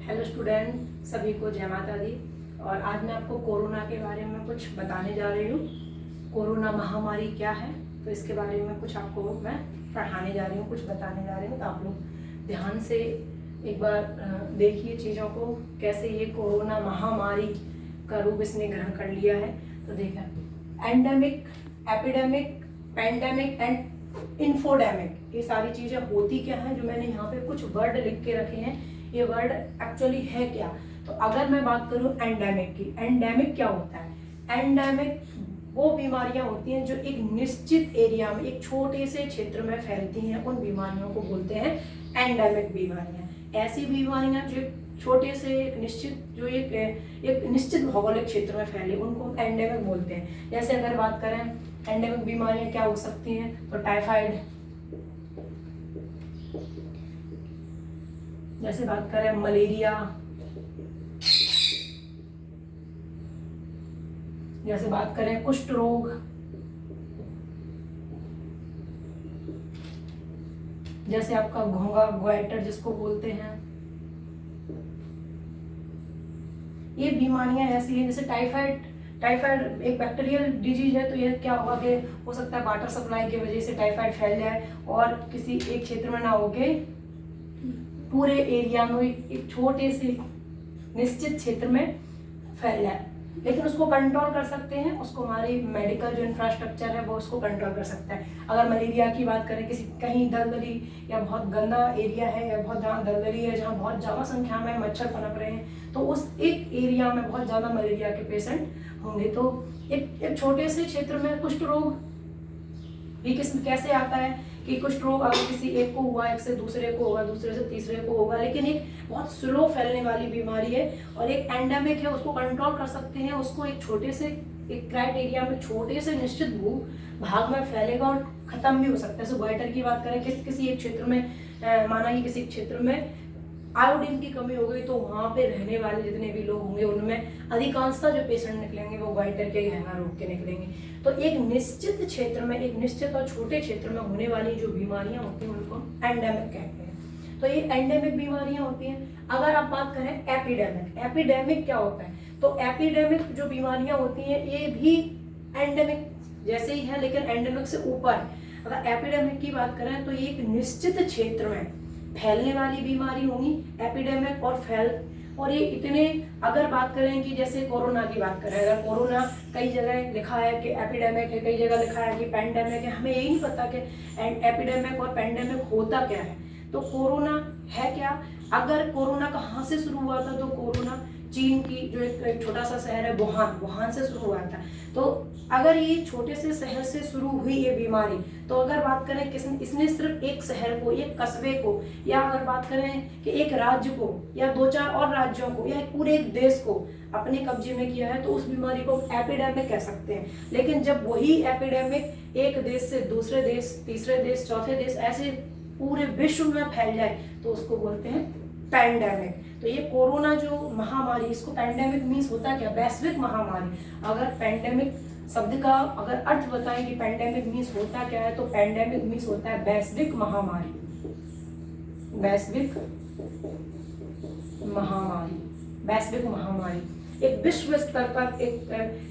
Hello student, सभी को जय माता दी। और आज मैं आपको कोरोना के बारे में कुछ बताने जा रही हूँ। कोरोना महामारी क्या है, तो इसके बारे में कुछ आपको मैं पढ़ाने जा रही हूँ, कुछ बताने जा रही हूँ। तो आप लोग ध्यान से एक बार देखिए चीज़ों को, कैसे ये कोरोना महामारी का रूप इसने ग्रहण कर लिया है। तो देखा, endemic, epidemic, pandemic and infodemic, ये सारी चीज़ें होती क्या हैं, जो मैंने यहाँ पे कुछ वर्ड लिख के रखे हैं। ये वर्ड एक्चुअली है क्या? तो अगर मैं बात करूं एंडेमिक की, एंडेमिक क्या होता है? एंडेमिक वो बीमारियां होती हैं जो एक निश्चित एरिया में, एक छोटे से क्षेत्र में फैलती हैं, उन बीमारियों को बोलते हैं एंडेमिक बीमारियां। ऐसी बीमारियां जो छोटे से एक निश्चित भौगोलिक क्षेत्र में फैले, उनको एंडेमिक बोलते हैं। जैसे अगर बात करें एंडेमिक बीमारियां क्या हो सकती हैं, तो टाइफाइड, जैसे बात करें मलेरिया, जैसे बात करें कुष्ठ रोग, जैसे आपका घोंघा, ग्वाइटर जिसको बोलते हैं। ये बीमारियां ऐसी हैं, जैसे टाइफाइड एक बैक्टीरियल डिजीज है। तो ये क्या होगा कि हो सकता है वाटर सप्लाई की वजह से टाइफाइड फैल जाए और किसी एक क्षेत्र में ना होके पूरे एरिया में, एक छोटे से निश्चित क्षेत्र में फैल जाए। लेकिन उसको कंट्रोल कर सकते हैं, उसको हमारी मेडिकल जो इंफ्रास्ट्रक्चर है वो उसको कंट्रोल कर सकता है। अगर मलेरिया की बात करें, कहीं दलदली या बहुत गंदा एरिया है, या बहुत जहाँ दलदली है, जहाँ बहुत ज़्यादा संख्या में मच्छर पनप रहे हैं, तो उस एक एरिया में बहुत ज़्यादा मलेरिया के पेशेंट होंगे। तो एक छोटे से क्षेत्र में कुष्ठ रोग ये कैसे आता है कि कुष्ठ रोग अगर किसी एक को हुआ, एक से दूसरे को होगा, दूसरे से तीसरे को होगा, लेकिन एक बहुत स्लो फैलने वाली बीमारी है। और एक एंडेमिक है, उसको कंट्रोल कर सकते हैं, उसको एक छोटे से एक क्राइटेरिया में, छोटे से निश्चित भू भाग में फैलेगा और खत्म भी हो सकता है। जैसे ग्वाइटर की बात करें, किसी एक क्षेत्र में माना कि किसी क्षेत्र में आयोडीन की कमी हो गई, तो वहाँ पे रहने वाले जितने भी लोग होंगे उनमें अधिकांशतः जो पेशेंट निकलेंगे वो ग्वाइटर के गहना रोग के निकलेंगे। तो एक निश्चित क्षेत्र में, एक निश्चित और छोटे क्षेत्र में होने वाली जो बीमारियां होती हैं उनको एंडेमिक कहते हैं। तो ये एंडेमिक बीमारियां होती हैं। अगर आप बात करें एपिडेमिक, एपिडेमिक क्या होता है? तो एपिडेमिक जो बीमारियां होती हैं ये भी एंडेमिक जैसे ही है, लेकिन एंडेमिक से ऊपर। अगर एपिडेमिक की बात करें तो ये एक निश्चित क्षेत्र में फैलने वाली बीमारी होगी एपिडेमिक। और ये इतने, अगर बात करें कि जैसे कोरोना की बात करें, अगर कोरोना कई जगह लिखा है कि एपिडेमिक है, कई जगह लिखा है कि पैंडेमिक है, हमें यही नहीं पता कि एपिडेमिक और पैंडेमिक होता क्या है। तो कोरोना है क्या? अगर कोरोना कहाँ से शुरू हुआ था, तो कोरोना चीन की जो एक छोटा सा शहर है वुहान से शुरू हुआ था। तो अगर ये छोटे से शहर से शुरू हुई ये बीमारी, तो अगर बात करें इसने सिर्फ एक शहर को, एक कस्बे को, या अगर बात करें कि एक राज्य को या 2-4 और राज्यों को या पूरे एक देश को अपने कब्जे में किया है, तो उस बीमारी को एपिडेमिक कह सकते हैं। लेकिन जब वही एपिडेमिक एक देश से दूसरे देश, तीसरे देश, चौथे देश, ऐसे पूरे विश्व में फैल जाए, तो उसको बोलते हैं पैंडेमिक। तो ये कोरोना जो महामारी, इसको पैंडेमिक मीन्स होता क्या? वैश्विक महामारी। अगर पैंडेमिक शब्द का अगर अर्थ बताएं कि पैंडेमिक मीन्स होता क्या है, तो पैंडेमिक मीन्स होता है वैश्विक महामारी। वैश्विक महामारी, वैश्विक महामारी एक विश्व स्तर पर,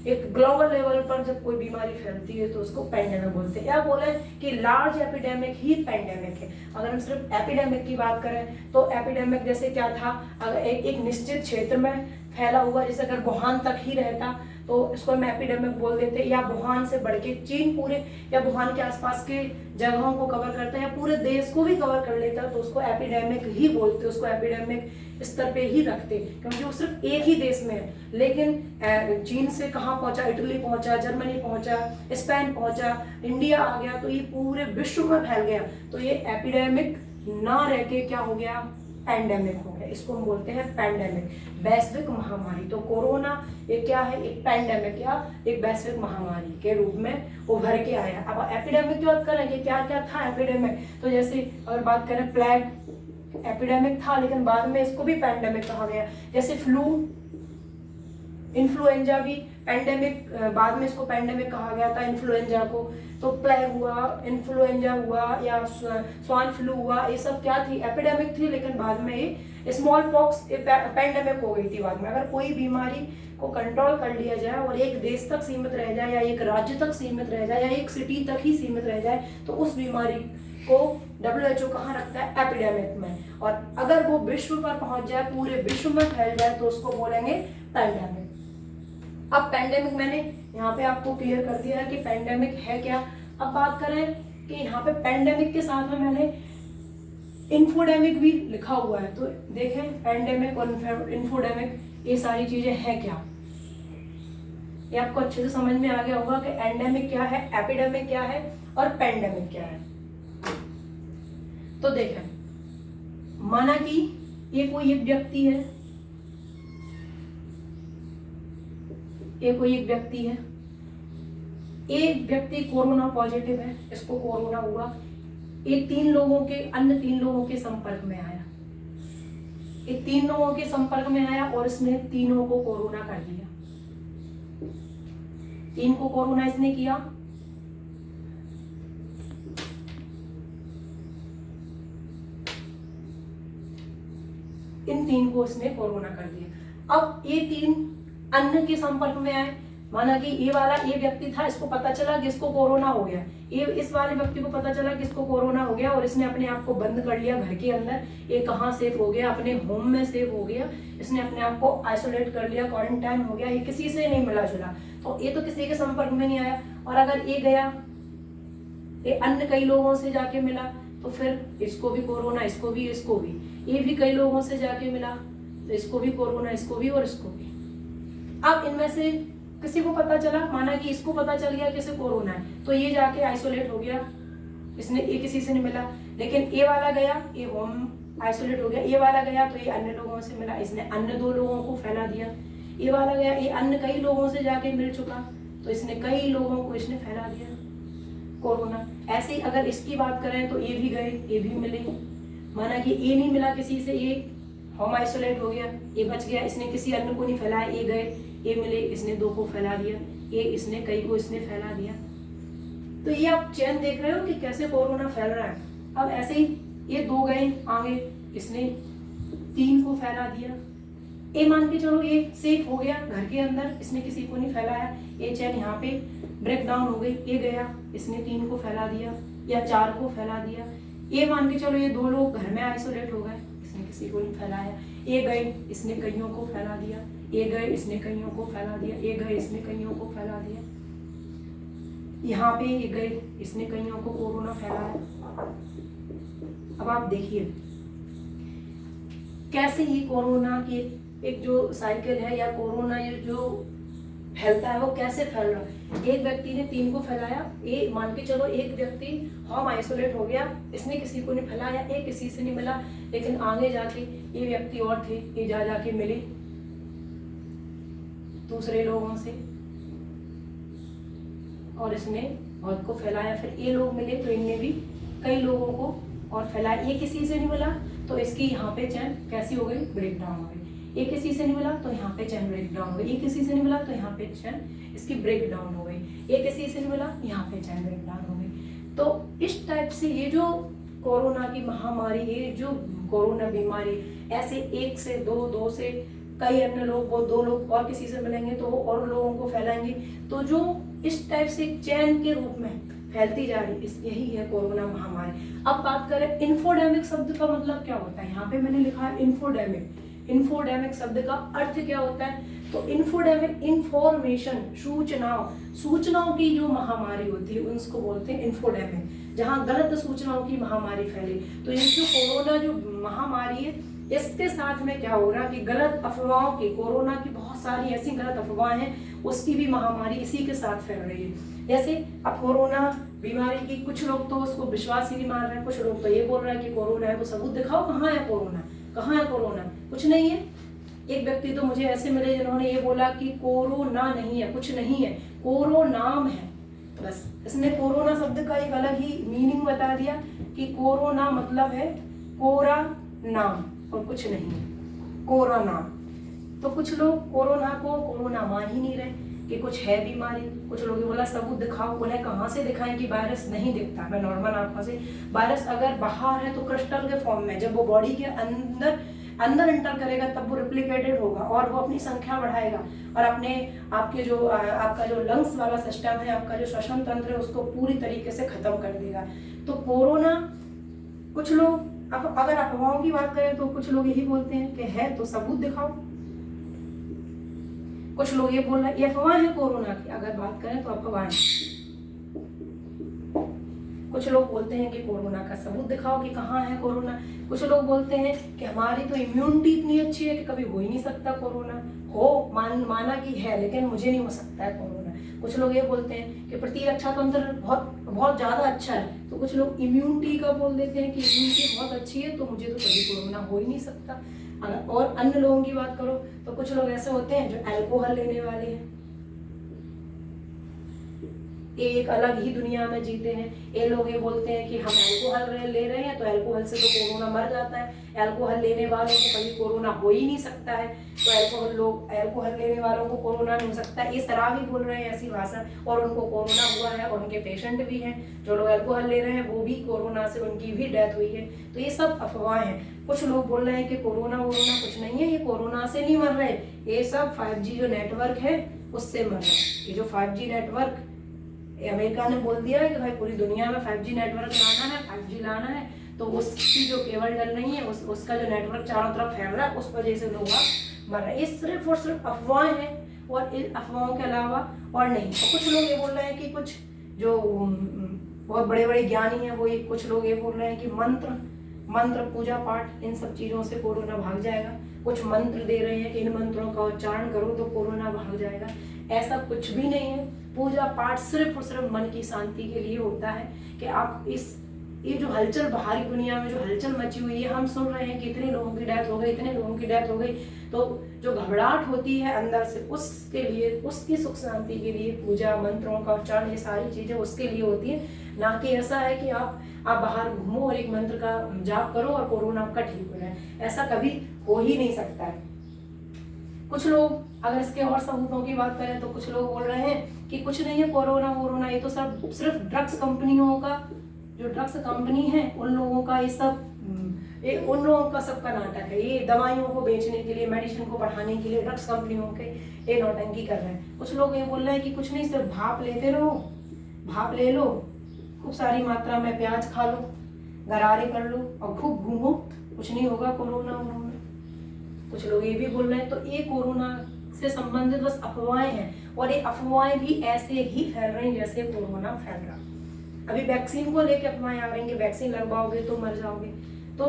एक ग्लोबल लेवल पर जब कोई बीमारी फैलती है तो उसको पैंडेमिक बोलते हैं। या बोले कि लार्ज एपिडेमिक ही पैंडेमिक है। अगर हम सिर्फ एपिडेमिक की बात करें तो एपिडेमिक जैसे क्या था, अगर एक निश्चित क्षेत्र में फैला हुआ, जैसे अगर वुहान तक ही रहता तो इसको हम एपिडेमिक बोल देते, या वुहान से बढ़ के चीन पूरे या वुहान के आसपास के जगहों को कवर करता है, या पूरे देश को भी कवर कर लेता, तो उसको एपिडेमिक ही बोलते, उसको एपिडेमिक स्तर पे ही रखते, क्योंकि वो सिर्फ एक ही देश में है। लेकिन चीन से कहाँ पहुंचा? इटली पहुंचा, जर्मनी पहुंचा, स्पेन पहुंचा, इंडिया आ गया, तो ये पूरे विश्व में फैल गया। तो ये एपिडेमिक ना रह के क्या हो गया? पैंडेमिक हो गया। इसको हम बोलते हैं पैंडेमिक, वैश्विक महामारी। तो कोरोना ये क्या है? एक पैंडेमिक या एक वैश्विक महामारी के रूप में उभर के आया। अब एपिडेमिक की बात करें कि क्या क्या था एपिडेमिक, तो जैसे अगर बात करें प्लेग एपिडेमिक था, लेकिन बाद में इसको भी पैंडेमिक कहा गया। जैसे फ्लू, इन्फ्लुएंजा भी पैंडेमिक, बाद में इसको पैंडेमिक कहा गया था इन्फ्लुएंजा को। तो प्लेग हुआ, इन्फ्लुएंजा हुआ, या स्वाइन फ्लू हुआ, ये सब क्या थी? एपिडेमिक थी, लेकिन बाद में ये स्मॉल पॉक्स पैंडेमिक हो गई थी बाद में। अगर कोई बीमारी को कंट्रोल कर लिया जाए और एक देश तक सीमित रह जाए या एक राज्य तक सीमित रह जाए या एक सिटी तक ही सीमित रह जाए तो उस बीमारी को WHO कहाँ रखता है? एपिडेमिक में। और अगर वो विश्व पर पहुंच जाए, पूरे विश्व में फैल जाए तो उसको बोलेंगे पैंडेमिक। अब पैंडेमिक मैंने यहाँ पे आपको क्लियर कर दिया है कि पैंडेमिक है क्या। अब बात करें कि यहाँ पे पैंडेमिक के साथ में मैंने इन्फोडेमिक भी लिखा हुआ है, तो देखें पैंडेमिक और इन्फोडेमिक ये सारी चीजें हैं क्या, ये आपको अच्छे से समझ में आ गया होगा कि एंडेमिक क्या है, एपिडेमिक क्या है और पैंडेमिक क्या है। तो देखें, माना कि ये कोई एक व्यक्ति है, ये कोई एक व्यक्ति है, एक व्यक्ति कोरोना पॉजिटिव है, इसको कोरोना हुआ, ये अन्य तीन लोगों के संपर्क में आया, ये 3 लोगों के संपर्क में आया और इसने तीनों को कोरोना कर दिया। 3 को कोरोना इसने किया, इन 3 को इसने कोरोना कर दिया। अब ये 3 अन्य के संपर्क में आए, माना कि ये व्यक्ति था, इसको पता चला कि इसको कोरोना हो गया, इस वाले व्यक्ति को पता चला कि इसको कोरोना हो गया और इसने अपने आप को बंद कर लिया घर के अंदर। ये कहाँ सेफ हो गया? अपने होम में सेफ हो गया, इसने अपने आप को आइसोलेट कर लिया, क्वारंटाइन हो गया, ये किसी से नहीं मिला जुला, तो ये तो किसी के संपर्क में नहीं आया। और अगर ये गया, ये अन्य कई लोगों से जाके मिला, तो फिर इसको भी कोरोना, इसको भी, ये भी कई लोगों से जाके मिला, तो इसको भी कोरोना, इसको भी और इसको भी। अब इनमें से किसी को पता चला, माना कि इसको पता चल गया कि इसे कोरोना है, तो ये जाके आइसोलेट हो गया, ये किसी से नहीं मिला। लेकिन ये वाला गया, ये होम आइसोलेट हो गया, ये वाला गया तो ये अन्य लोगों से मिला, इसने अन्य 2 लोगों को फैला दिया। ये वाला गया, ये अन्य कई लोगों से जाके मिल चुका, तो इसने कई लोगों को इसने फैला दिया कोरोना। ऐसे ही अगर इसकी बात करें तो ये भी गए, ये भी मिले, माना कि ये नहीं मिला किसी से, ये होम आइसोलेट हो गया, ये बच गया, इसने किसी अन्य को नहीं फैलाया, ये गए, ये मिले, इसने 2 को फैला दिया, ये इसने कई को इसने फैला दिया। तो ये आप चेन देख रहे हो कि कैसे कोरोना फैल रहा है। अब ऐसे ही ये 2 गए आगे, इसने 3 को फैला दिया, ये मान के चलो ये सेफ हो गया घर के अंदर, इसने किसी को नहीं फैलाया, ये चेन यहाँ पे ब्रेक डाउन हो गई, ये गया, इसने 3 को फैला दिया या 4 को फैला दिया। ये मान के चलो ये 2 लोग घर में आइसोलेट हो गए, इसने किसी को नहीं फैलाया, ये गए, इसने कईयों को फैला दिया, ये गए, इसने कईयों को फैला दिया, ये गए, इसने कईयों को फैला दिया, यहाँ पे ये गए, इसने कईयों को कोरोना फैलाया। अब आप देखिए कैसे ये कोरोना की एक जो साइकिल है या कोरोना ये जो फैलता है वो कैसे फैल रहा है। एक व्यक्ति ने 3 को फैलाया, ये मान के चलो एक व्यक्ति होम आइसोलेट हो गया, इसने किसी को नहीं फैलाया, ये किसी से नहीं मिला, लेकिन आगे जाके ये व्यक्ति और थे, ये जाके मिले दूसरे लोगों से और इसने बहुत को फैलाया। फिर ये लोग मिले तो इनने भी कई लोगों को और फैलाया, ये किसी से नहीं मिला तो इसकी यहाँ पे चैन कैसी हो गई? ब्रेक डाउन हो गई। ये किसी से नहीं मिला तो यहाँ पे चैन ब्रेक डाउन हो गई, ये किसी से नहीं मिला तो यहाँ पे चैन इसकी ब्रेक डाउन हो गई, ये किसी से नहीं मिला, यहाँ पे चैन ब्रेक डाउन हो गई। तो इस टाइप से ये जो कोरोना की महामारी, ये जो कोरोना बीमारी, ऐसे 1 से 2, 2 से कई अन्य लोग, वो 2 लोग और किसी से मिलेंगे तो वो और लोगों को फैलाएंगे। तो जो इस टाइप से चैन के रूप में फैलती जा रही, यही है कोरोना महामारी। अब बात करें इन्फोडेमिक शब्द का मतलब क्या होता है, यहाँ पे मैंने लिखा है इन्फोडेमिक। इन्फोडेमिक शब्द का अर्थ क्या होता है? तो इन्फोडेमिक, इंफॉर्मेशन, सूचनाओं की जो महामारी होती है उसको बोलते हैं इन्फोडेमिक, जहाँ गलत सूचनाओं की महामारी फैले। तो ये जो कोरोना जो महामारी है, इसके साथ में क्या हो रहा कि गलत अफवाहों की, कोरोना की बहुत सारी ऐसी गलत अफवाहें हैं, उसकी भी महामारी इसी के साथ फैल रही है। जैसे अब कोरोना बीमारी की कुछ लोग तो उसको विश्वास ही नहीं मान रहे हैं, कुछ लोग तो ये बोल रहे हैं कि कोरोना है, तो सबूत दिखाओ, कहाँ है कोरोना, कहाँ है कोरोना, कुछ नहीं है। एक व्यक्ति तो मुझे ऐसे मिले जिन्होंने ये बोला कि कोरोना नहीं है, कुछ नहीं है, कोरोनाम है, बस इसने कोरोना शब्द का एक अलग ही मीनिंग बता दिया कि कोरोना मतलब है कोरा नाम और कुछ नहीं है, कोरा नाम। तो कुछ लोग कोरोना को कोरोना मान ही नहीं रहे कि कुछ है बीमारी। कुछ लोग बोला सबूत दिखाओ, बोले कहाँ से दिखाएं कि वायरस नहीं दिखता, मैं नॉर्मल आंखों से। वायरस अगर बाहर है तो क्रिस्टल के फॉर्म में, जब वो बॉडी के अंदर अंदर एंटर करेगा तब वो रिप्लिकेटेड होगा और वो अपनी संख्या बढ़ाएगा और आपके जो आपका जो लंग्स वाला सिस्टम है, आपका जो श्वसन तंत्र है, उसको पूरी तरीके से खत्म कर देगा। तो कोरोना, कुछ लोग अगर अफवाहों की बात करें तो कुछ लोग यही बोलते हैं कि है तो सबूत दिखाओ। कुछ लोग ये बोल रहे हैं ये अफवाह है कोरोना की, अगर बात करें तो अफवाह है। कुछ लोग बोलते हैं कि कोरोना का सबूत दिखाओ कि कहाँ है कोरोना। कुछ लोग बोलते हैं कि हमारी तो इम्यूनिटी इतनी अच्छी है कि कभी हो ही नहीं सकता कोरोना, हो माना कि है लेकिन मुझे नहीं हो सकता है कोरोना। कुछ लोग ये बोलते हैं कि प्रतिरक्षा तंत्र बहुत बहुत ज़्यादा अच्छा है, तो कुछ लोग इम्यूनिटी का बोल देते हैं कि इम्यूनिटी बहुत अच्छी है तो मुझे तो कभी कोरोना हो ही नहीं सकता। और अन्य लोगों की बात करो तो कुछ लोग ऐसे होते हैं जो अल्कोहल लेने वाले हैं, एक अलग ही दुनिया में जीते हैं। ये लोग ये बोलते हैं कि हम अल्कोहल ले रहे हैं तो अल्कोहल से तो कोरोना मर जाता है, अल्कोहल लेने वालों को कभी कोरोना हो ही नहीं सकता है, तो अल्कोहल लेने वालों को कोरोना नहीं हो सकता। ये शराबी बोल रहे हैं ऐसी भाषा और उनको कोरोना हुआ है और उनके पेशेंट भी हैं। जो लोग अल्कोहल ले रहे हैं वो भी कोरोना से उनकी भी डेथ हुई है। तो ये सब अफवाह हैं। कुछ लोग बोल रहे हैं कि कोरोना कुछ नहीं है, ये कोरोना से नहीं मर रहे, ये सब 5G जो नेटवर्क है उससे मर रहे हैं। ये जो 5G नेटवर्क अमेरिका ने बोल दिया है कि भाई पूरी दुनिया में 5G नेटवर्क लाना है, 5G लाना है, तो उसकी जो केबल डल रही है उसका जो नेटवर्क चारों तरफ फैल रहा है उस वजह से लोग मर रहे हैं। ये सिर्फ और सिर्फ अफवाह हैं और इन अफवाहों के अलावा और नहीं। और कुछ लोग ये बोल रहे हैं कि कुछ जो बहुत बड़े बड़े ज्ञानी हैं वो कुछ लोग ये बोल रहे हैं कि मंत्र पूजा पाठ इन सब चीज़ों से कोरोना भाग जाएगा। कुछ मंत्र दे रहे हैं कि इन मंत्रों का उच्चारण करो तो कोरोना भाग जाएगा। ऐसा कुछ भी नहीं है। पूजा पाठ सिर्फ और सिर्फ मन की शांति के लिए होता है कि आप ये जो हलचल बाहरी दुनिया में जो हलचल मची हुई है, हम सुन रहे हैं कि इतने लोगों की डेथ हो गई, इतने लोगों की डेथ हो गई, तो जो घबराहट होती है अंदर से उसके लिए, उसकी सुख शांति के लिए पूजा मंत्रों का उच्चारण ये सारी चीज़ें उसके लिए होती है। ना कि ऐसा है कि आप बाहर घूमो और एक मंत्र का जाप करो और कोरोना आपका ठीक हो जाए, ऐसा कभी हो ही नहीं सकता है। कुछ लोग अगर इसके और सबूतों की बात करें तो कुछ लोग बोल रहे हैं कि कुछ नहीं है कोरोना, ये तो सब सिर्फ ड्रग्स कंपनियों का, जो ड्रग्स कंपनी है उन लोगों का ये सब उन लोगों का सबका नाटक है। ये दवाइयों को बेचने के लिए, मेडिसिन को बढ़ाने के लिए ड्रग्स कंपनियों के ये नौटंकी कर रहे हैं। कुछ लोग ये बोल रहे हैं कि कुछ नहीं, सिर्फ भाप लेते रहो, भाप ले लो, खूब सारी मात्रा में प्याज खा लो, गरारे कर लो और खूब घूमो, कुछ नहीं होगा कोरोना। कुछ लोग ये भी बोल रहे हैं। तो ये कोरोना से संबंधित बस अफवाहें हैं और ये अफवाहें भी ऐसे ही फैल रही हैं जैसे कोरोना फैल रहा। अभी वैक्सीन को लेकर अफवाहें आ रही हैं, वैक्सीन लगवाओगे तो मर जाओगे। तो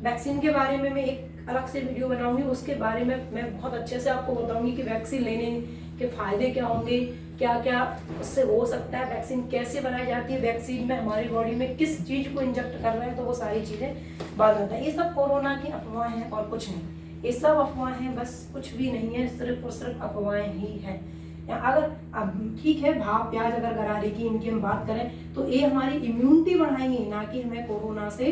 वैक्सीन के बारे में मैं एक अलग से वीडियो बनाऊंगी, उसके बारे में मैं बहुत अच्छे से आपको बताऊंगी कि वैक्सीन लेने के फायदे क्या होंगे, क्या क्या उससे हो सकता है, वैक्सीन कैसे बनाई जाती है, वैक्सीन में हमारी बॉडी में किस चीज़ को इंजेक्ट कर रहे हैं, तो वो सारी चीज़ें बाद में। ये सब कोरोना की अफवाहें हैं और कुछ नहीं। ये सब अफवाहें हैं, बस कुछ भी नहीं है, सिर्फ और सिर्फ अफवाहें ही हैं। अगर अब ठीक है भाप प्याज अगर गरारे की इनकी हम बात करें तो ये हमारी इम्यूनिटी बढ़ाएंगे, ना कि हमें कोरोना से,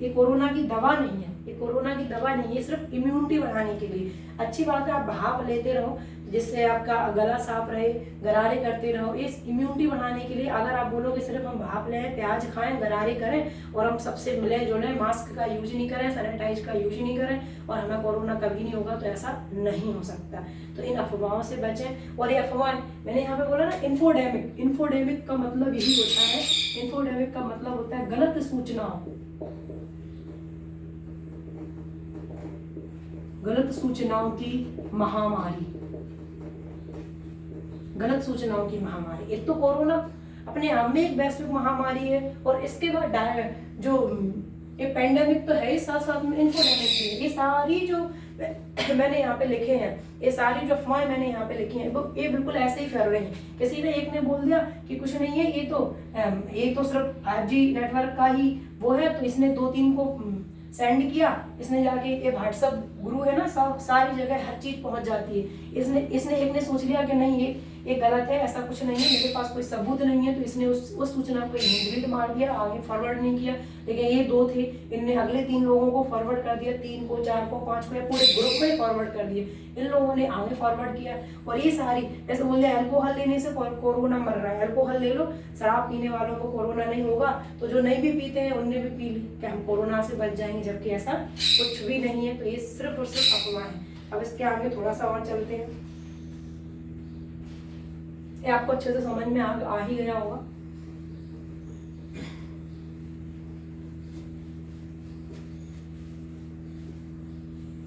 ये कोरोना की दवा नहीं है, ये कोरोना की दवा नहीं है, सिर्फ इम्यूनिटी बढ़ाने के लिए। अच्छी बात है आप भाप लेते रहो जिससे आपका गला साफ रहे, गरारे करते रहो, इस इम्यूनिटी बढ़ाने के लिए। अगर आप बोलोगे सिर्फ हम भाप लें, प्याज खाएं, गरारे करें और हम सबसे मिले जुले, मास्क का यूज नहीं करें, सैनिटाइज का यूज नहीं करें और हमें कोरोना कभी नहीं होगा, तो ऐसा नहीं हो सकता। तो इन अफवाहों से बचें। और ये अफवाह मैंने यहाँ पे बोला ना, इन्फोडेमिक का मतलब यही होता है, इन्फोडेमिक का मतलब होता है गलत सूचनाओं की महामारी, गलत सूचनाओं की महामारी। एक तो कोरोना अपने आप में एक वैश्विक महामारी है और इसके बाद जो ये पेंडेमिक तो है, साथ साथ में इन्फोडेमिक भी है। ये सारी जो मैंने यहाँ पे लिखे हैं, ये सारी जो अफवाहें मैंने यहाँ पे लिखी हैं, वो ये बिल्कुल ऐसे ही फैल रही हैं। किसी ने एक ने बोल दिया कि कुछ नहीं है, ये तो सिर्फ 5G नेटवर्क का ही वो है, तो इसने 2-3 को सेंड किया, इसने जाके ये व्हाट्सएप ग्रुप है ना, सब सारी जगह हर चीज पहुंच जाती है। इसने एक ने सोच लिया कि नहीं ये गलत है, ऐसा कुछ नहीं है, मेरे पास कोई सबूत नहीं है, तो इसने उस सूचना को डिलीट मार दिया, आगे फॉरवर्ड नहीं किया। लेकिन ये 2 थे, इनने अगले 3 लोगों को फॉरवर्ड कर दिया, 3 को, 4 को, 5 को, या पूरे ग्रुप में फॉरवर्ड कर दिए, इन लोगों ने आगे फॉरवर्ड किया। और ये सारी, जैसे बोलते हैं अल्कोहल लेने से कोरोना मर रहा है, अल्कोहल ले लो, शराब पीने वालों को कोरोना नहीं होगा, तो जो नहीं भी पीते हैं उनने भी पी ली कि हम कोरोना से बच जाएंगे, जबकि ऐसा कुछ भी नहीं है। तो ये सिर्फ और सिर्फ अफवाह है। अब इसके आगे थोड़ा सा और चलते हैं, ये आपको अच्छे से समझ में आ ही गया होगा।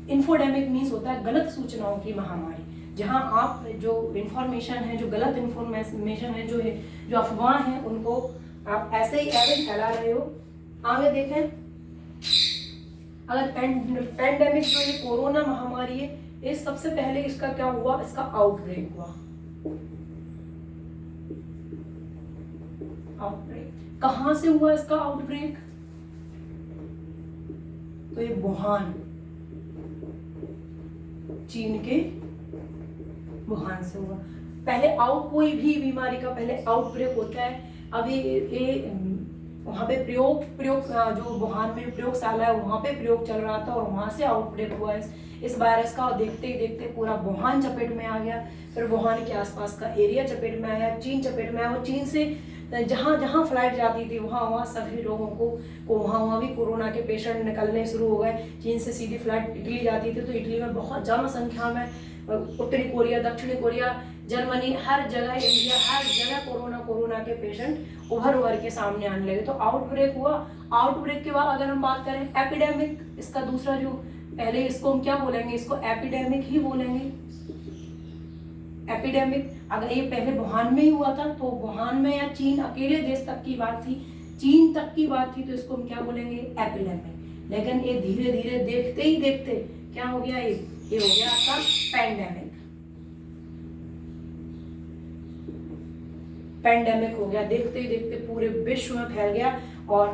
इन्फोडेमिक मीन्स होता है गलत सूचनाओं की महामारी, जहां आप जो इंफॉर्मेशन है, जो गलत इंफॉर्मेशन है, जो अफवाह है, उनको आप ऐसे ही फैला रहे हो। आगे देखें, अगर पैंडेमिक जो ये कोरोना महामारी है, इस सबसे पहले इसका क्या हुआ, इसका आउटब्रेक हुआ। आउटब्रेक कहां से हुआ इसका आउटब्रेक, तो ये वुहान, चीन के वुहान से हुआ। पहले कोई भी बीमारी का पहले आउटब्रेक होता है। अब ये वहां पे प्रयोग जो वुहान में प्रयोगशाला है, वहां पे प्रयोग चल रहा था और वहां से आउटब्रेक हुआ इस वायरस का। और देखते ही देखते पूरा वुहान चपेट में आ गया, फिर वुहान के आसपास का एरिया चपेट में आया, चीन चपेट में आया, और चीन से जहां जहां फ्लाइट जाती थी वहां सभी लोगों को वहां भी कोरोना के पेशेंट निकलने शुरू हो गए। चीन से सीधी फ्लाइट इटली जाती थी, तो इटली में बहुत ज्यादा संख्या में उत्तरी कोरिया, दक्षिणी कोरिया, जर्मनी, हर जगह, इंडिया, हर जगह कोरोना के पेशेंट उभर के सामने आने लगे। तो आउटब्रेक हुआ। आउटब्रेक के बाद अगर हम बात करें एपिडेमिक, इसका दूसरा जो पहले, इसको हम क्या बोलेंगे, इसको एपिडेमिक ही बोलेंगे। एपिडेमिक, अगर ये पहले वुहान में ही हुआ था, तो वुहान में या चीन अकेले देश तक की बात थी, चीन तक की बात थी, तो इसको हम क्या बोलेंगे, एपिडेमिक। लेकिन ये धीरे धीरे देखते ही देखते क्या हो गया, ये हो गया आपका पैंडेमिक। पैंडेमिक हो गया, देखते ही देखते पूरे विश्व में फैल गया। और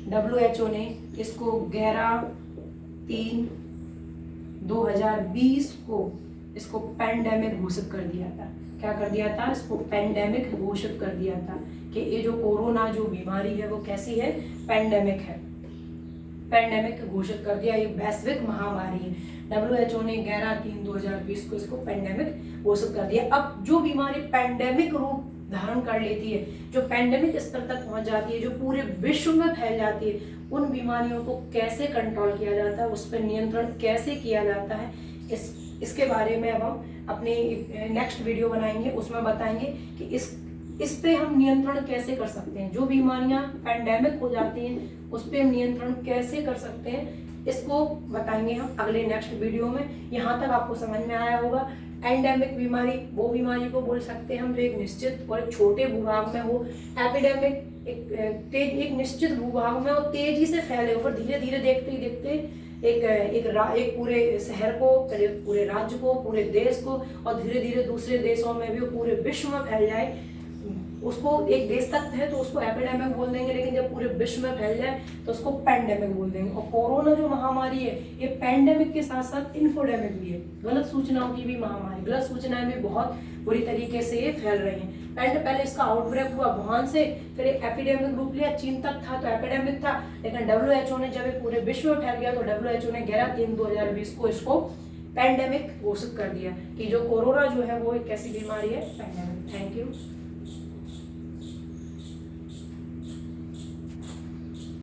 WHO ने इसको 11/3/2020 को इसको पैंडेमिक घोषित कर दिया था। क्या कर दिया था, इसको पैंडेमिक घोषित कर दिया था कि ये जो कोरोना जो बीमारी है वो कैसी है, पैंडेमिक है। पैंडेमिक घोषित कर दिया, ये वैश्विक महामारी है। WHO ने 11/3/2020 को इसको पैंडेमिक घोषित कर दिया। अब जो बीमारी पैंडेमिक रूप धारण कर लेती है, जो पैंडेमिक स्तर तक पहुंच जाती है, जो पूरे विश्व में फैल जाती है, उन बीमारियों को कैसे कंट्रोल किया जाता है, उस पर नियंत्रण कैसे किया जाता है, इसके बारे में अब हम अपने नेक्स्ट वीडियो बनाएंगे, उसमें बताएंगे कि इस पे हम नियंत्रण कैसे कर सकते हैं। जो बीमारियां पैंडेमिक हो जाती हैं उस पे हम नियंत्रण कैसे कर सकते हैं, इसको बताएंगे हम अगले नेक्स्ट वीडियो में। यहाँ तक आपको समझ में आया होगा। एंडेमिक बीमारी वो बीमारी को बोल सकते हैं हम जो एक निश्चित और एक छोटे भूभाग में हो। एपिडेमिक एक निश्चित भूभाग में और तेजी से फैले हो, फिर धीरे धीरे देखते ही देखते एक पूरे शहर को, पूरे राज्य को, पूरे देश को, और धीरे धीरे दूसरे देशों में भी पूरे विश्व में फैल जाए। उसको एक देश तक है तो उसको एपिडेमिक बोल देंगे, लेकिन जब पूरे विश्व में फैल जाए तो उसको पैंडेमिक बोल देंगे। और कोरोना जो महामारी है ये पैंडेमिक के साथ साथ इन्फोडेमिक भी है, गलत सूचनाओं की भी महामारी। गलत सूचनाएं भी बहुत बुरी तरीके से ये फैल रही हैं। पहले इसका आउटब्रेक हुआ वुहान से, फिर एक एपिडेमिक रूप लिया, चीन तक था तो एपिडेमिक था, लेकिन WHO ने जब ये पूरे विश्व में फैल गया तो WHO ने 11/3/2020 को इसको पैंडेमिक घोषित कर दिया कि जो कोरोना जो है वो एक कैसी बीमारी है, पैंडेमिक। Thank you.